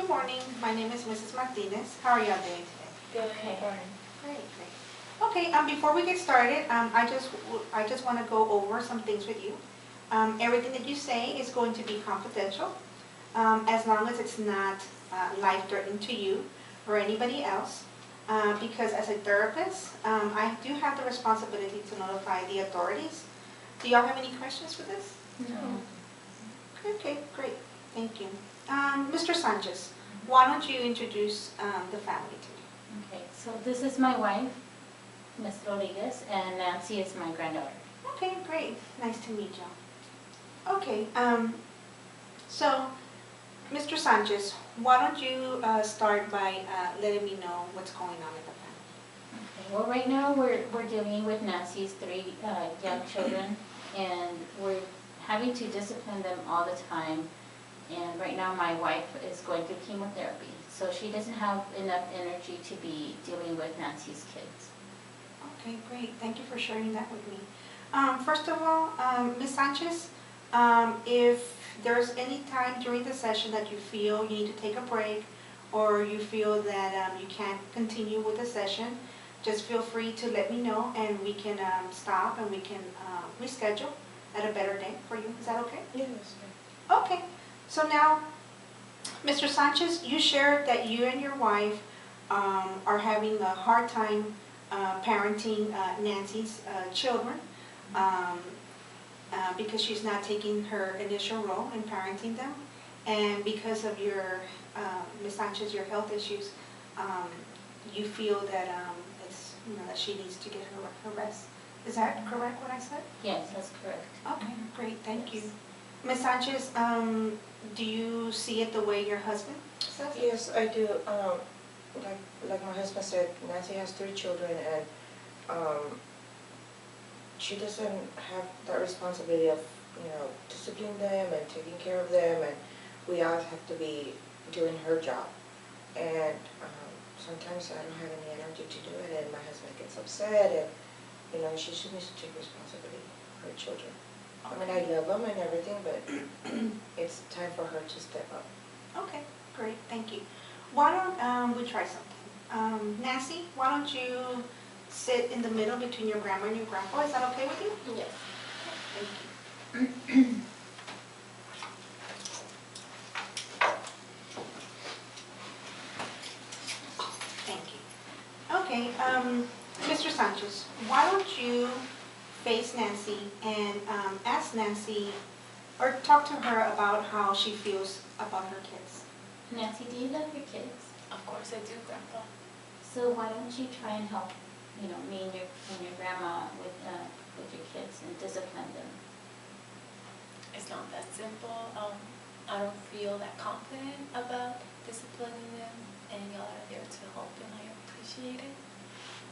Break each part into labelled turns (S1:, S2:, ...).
S1: Good morning. My name is Mrs. Martinez. How are y'all doing today?
S2: Good.
S1: Great, great. Okay, before we get started, I just want to go over some things with you. Everything that you say is going to be confidential, as long as it's not life-threatening to you or anybody else. Because as a therapist, I do have the responsibility to notify the authorities. Do y'all have any questions for this?
S2: No.
S1: Okay, great. Thank you. Mr. Sanchez, why don't you introduce the family to me?
S2: Okay, so this is my wife, Ms. Rodriguez, and Nancy is my granddaughter.
S1: Okay, great. Nice to meet you. Okay, so Mr. Sanchez, why don't you start by letting me know what's going on in the family?
S2: Okay, well, right now we're dealing with Nancy's three young children, and we're having to discipline them all the time. And right now my wife is going through chemotherapy, so she doesn't have enough energy to be dealing with Nancy's kids.
S1: Okay, great. Thank you for sharing that with me. First of all, Ms. Sanchez, if there's any time during the session that you feel you need to take a break or you feel that you can't continue with the session, just feel free to let me know and we can stop and we can reschedule at a better day for you. Is that okay?
S2: Yes.
S1: Okay. So now, Mr. Sanchez, you shared that you and your wife are having a hard time parenting Nancy's children because she's not taking her initial role in parenting them, and because of your, Ms. Sanchez, your health issues, you feel that it's, that she needs to get her rest. Is that correct what I said?
S2: Yes, that's correct.
S1: Okay, great, thank you. Ms. Sanchez, do you see it the way your husband says it?
S3: Yes, I do. Like my husband said, Nancy has 3 children, and she doesn't have that responsibility of, disciplining them and taking care of them, and we all have to be doing her job. And sometimes I don't have any energy to do it, and my husband gets upset, and she just needs to take responsibility for her children. I mean, I love them and everything, but it's time for her to step up.
S1: Okay, great, thank you. Why don't we try something? Nancy, why don't you sit in the middle between your grandma and your grandpa? Is that okay with you?
S2: Yes.
S1: Okay, thank you. Thank you. Okay, Mr. Sanchez, why don't you face Nancy and ask Nancy or talk to her about how she feels about her kids.
S2: Nancy, do you love your kids?
S4: Of course I do, Grandpa.
S2: So why don't you try and help, me and your grandma with your kids and discipline them?
S4: It's not that simple. I don't feel that confident about disciplining them, and y'all are there to help, and I appreciate it.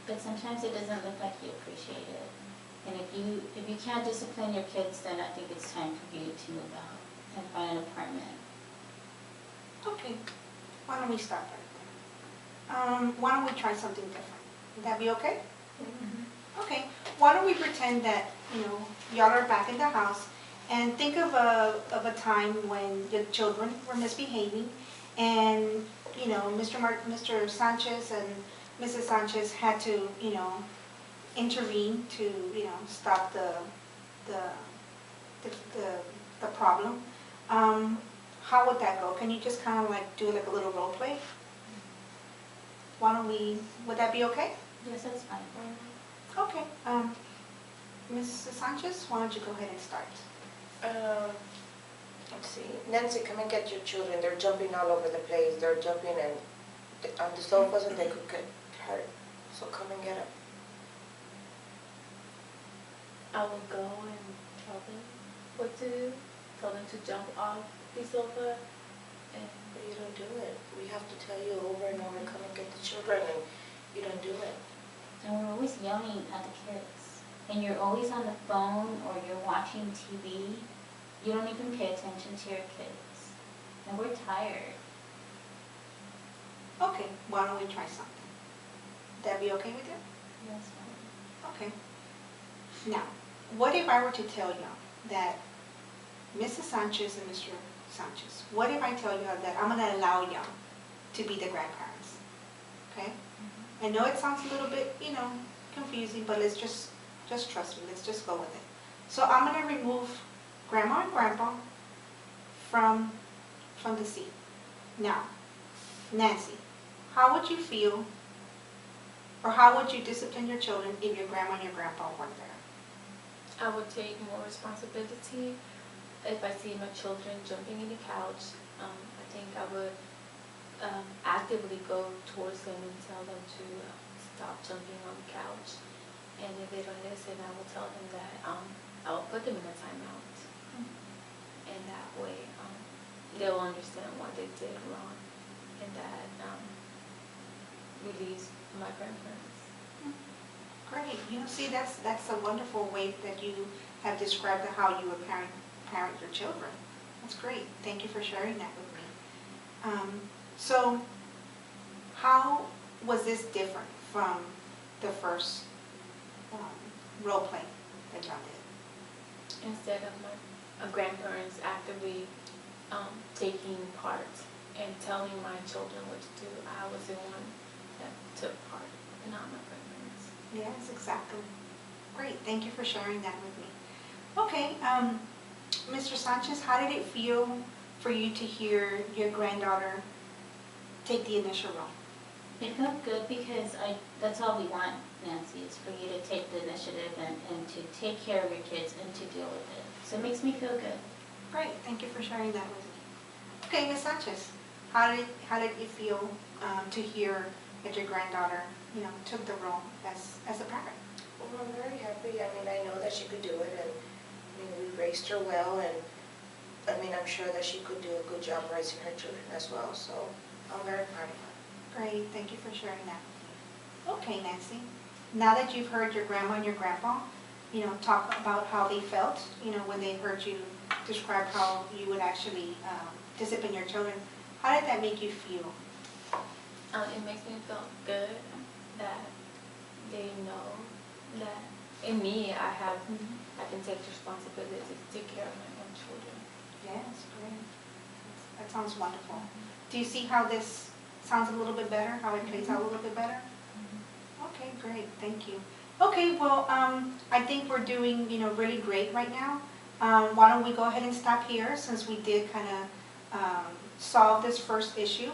S2: But sometimes it doesn't look like you appreciate it. And if you can't discipline your kids, then I think it's time for you to move out and find an apartment.
S1: Okay, why don't we start right there? Why don't we try something different? Would that be okay?
S2: Mm-hmm.
S1: Okay, why don't we pretend that, y'all are back in the house and think of a time when the children were misbehaving and, Mr. Sanchez and Mrs. Sanchez had to, intervene to, stop the problem. How would that go? Can you just kind of like do like a little role play? Why don't we, would that be okay?
S2: Yes, that's fine.
S1: Okay. Mrs. Sanchez, why don't you go ahead and start?
S3: Let's see. Nancy, come and get your children. They're jumping all over the place. They're jumping on the sofas, and they could get hurt. So come and get them.
S4: I will go and tell them what to do, tell them to jump off the sofa,
S3: But you don't do it. We have to tell you over and over, come and get the children, and you don't do it.
S2: And we're always yelling at the kids. And you're always on the phone or you're watching TV. You don't even pay attention to your kids. And we're tired.
S1: Okay, why don't we try something? Would that be okay with you?
S2: Yes, ma'am.
S1: Okay. Now, what if I were to tell y'all that Mrs. Sanchez and Mr. Sanchez, what if I tell y'all that I'm going to allow y'all to be the grandparents, okay? I know it sounds a little bit, confusing, but let's just trust me, let's just go with it. So I'm gonna remove grandma and grandpa from the scene. Now, Nancy, how would you feel, or how would you discipline your children if your grandma and your grandpa weren't there?
S4: I would take more responsibility. If I see my children jumping in the couch, I think I would actively go towards them and tell them to stop jumping on the couch. And if they don't listen, I will tell them that I will put them in a timeout. And that way, they'll understand what they did wrong, and that relieves my grandparents.
S1: Great. See, that's a wonderful way that you have described how you would parent your children. That's great. Thank you for sharing that with me. So, how was this different from the first role play that y'all did?
S4: Instead of my grandparents actively taking part and telling my children what to do, I was the one that took part, not my grandparents.
S1: Yes, exactly. Great. Thank you for sharing that with me. Okay, Mr. Sanchez, how did it feel for you to hear your granddaughter take the initial role?
S2: It felt good because that's all we want, Nancy, is for you to take the initiative and to take care of your kids and to deal with it. So it makes me feel good.
S1: Great, thank you for sharing that with me. Okay, Ms. Sanchez, how did you feel to hear that your granddaughter, took the role as a parent?
S3: Well, I'm very happy. I know that she could do it, and we raised her well, and I'm sure that she could do a good job raising her children as well. So I'm very proud of her.
S1: Great, thank you for sharing that with me. Okay, Nancy, now that you've heard your grandma and your grandpa, talk about how they felt, when they heard you describe how you would actually discipline your children, how did that make you feel?
S4: It makes me feel good that they know that in me I can take responsibility to take care of my own children.
S1: Yes, great. That sounds wonderful. Do you see how this sounds a little bit better, how it plays out a little bit better? Okay, great, thank you. Okay, well, I think we're doing, really great right now. Why don't we go ahead and stop here, since we did kind of solve this first issue.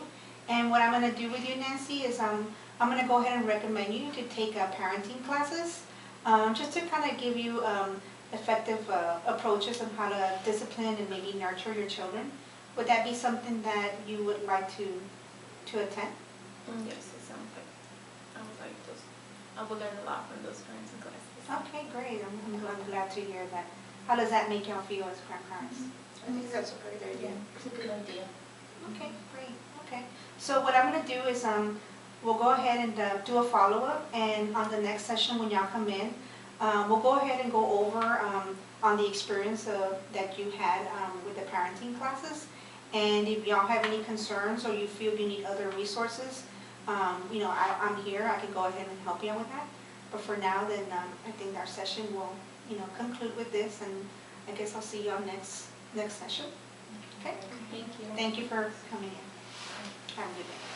S1: And what I'm going to do with you, Nancy, is I'm going to go ahead and recommend you to take parenting classes, just to kind of give you effective approaches on how to discipline and maybe nurture your children. Would that be something that you would like to attend?
S4: Yes, it sounds like I would like those. I will learn a lot from those parenting classes.
S1: Okay, great. I'm glad to hear that. How does that make y'all feel as grandparents?
S3: I think that's a great idea.
S2: It's a good idea.
S1: Okay, great. Okay. So what I'm going to do is we'll go ahead and do a follow-up, and on the next session when y'all come in, we'll go ahead and go over on the experience that you had with the parenting classes. And if y'all have any concerns or you feel you need other resources, I'm here. I can go ahead and help you out with that. But for now, then I think our session will, conclude with this, and I guess I'll see y'all next session. Okay?
S2: Thank you.
S1: Thank you for coming in. Have a good day.